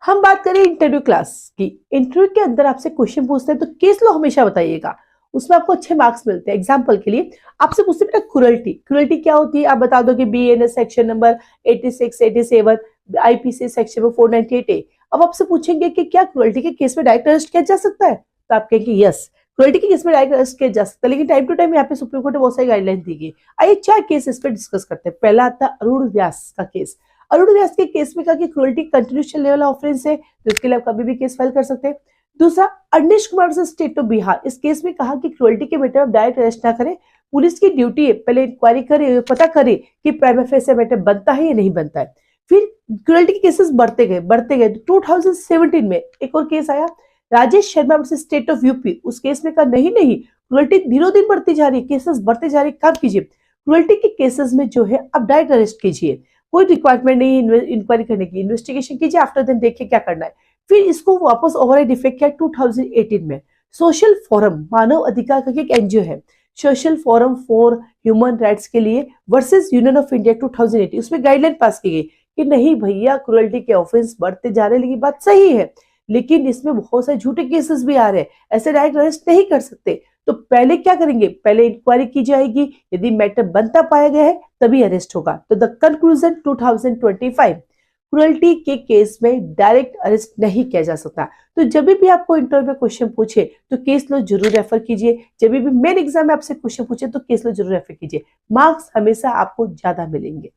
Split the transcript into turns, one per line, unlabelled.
हम बात करें इंटरव्यू क्लास की। इंटरव्यू के अंदर आपसे क्वेश्चन पूछते हैं तो केस लो हमेशा बताइएगा, उसमें आपको अच्छे मार्क्स मिलते हैं। एग्जाम्पल के लिए आपसे पूछते हैं बेटा क्रुएल्टी, क्रुएल्टी क्या होती है? आप बता दो कि BNS section number 86 87, IPC section number 498A। अब आपसे पूछेंगे कि क्या क्रुएल्टी के केस में डायरेक्ट अरेस्ट किया जा सकता है, तो आप कहेंगे यस, क्रुएल्टी के केस में डायरेक्ट अरेस्ट किया जा सकता है। लेकिन टाइम टू टाइम यहाँ पे सुप्रीम कोर्ट ने बहुत सारी गाइडलाइन दी गई। आइए 4 केस इस पर डिस्कस करते हैं। पहला आता है अरुण व्यास का केस। अरुण व्यास के केस में कहा कि क्रुएल्टी कंटिन्यूस चलने वाला ऑफेंस है, तो इसके लिए आप कभी भी केस फाइल कर सकते हैं। दूसरा, अनिश कुमार से स्टेट ऑफ बिहार, इस केस में कहा कि क्रुएल्टी के मैटर में डायरेक्ट अरेस्ट ना करें, पुलिस की ड्यूटी है पहले इंक्वायरी करे, पता करे कि प्राइमा फेसी मैटर बनता है या नहीं बनता है। फिर क्रुएल्टी के केसेस बढ़ते गए 2017 में एक और केस आया, Rajesh Sharma versus state of UP. उस केस में कहा नहीं नहीं, क्रुएल्टी दिनों दिन बढ़ती जा रही है, केसेस बढ़ते जा रहे हैं, काम कीजिए। क्रुएल्टी के केसेस में जो है आप डायरेक्ट अरेस्ट कीजिए, कोई रिक्वायरमेंट नहीं इंक्वायरी करने की, इन्वेस्टिगेशन कीजिए, आफ्टर देन देखिए क्या करना है। फिर इसको वापस ओवरराइड इफेक्ट किया 2018 में। सोशल फोरम, मानव अधिकार का एक एनजीओ है, social forum for human rights के लिए वर्सेस यूनियन ऑफ इंडिया 2018, उसमें गाइडलाइन पास की गई कि नहीं भैया क्रुएल्टी के ऑफेंस बढ़ते जा रहे हैं, लेकिन बात सही है, लेकिन इसमें बहुत सारे झूठे केसेस भी आ रहे हैं, ऐसे डायरेक्ट अरेस्ट नहीं कर सकते। तो पहले क्या करेंगे, पहले इंक्वायरी की जाएगी, यदि मैटर बनता पाया गया है तभी अरेस्ट होगा। तो द कंक्लूजन 2025, क्रुएल्टी के केस में डायरेक्ट अरेस्ट नहीं किया जा सकता। तो जब भी आपको इंटरव्यू में क्वेश्चन पूछे तो केस लो जरूर रेफर कीजिए। जब भी मेन एग्जाम में आपसे क्वेश्चन पूछे तो केस लो जरूर रेफर कीजिए, मार्क्स हमेशा आपको ज्यादा मिलेंगे।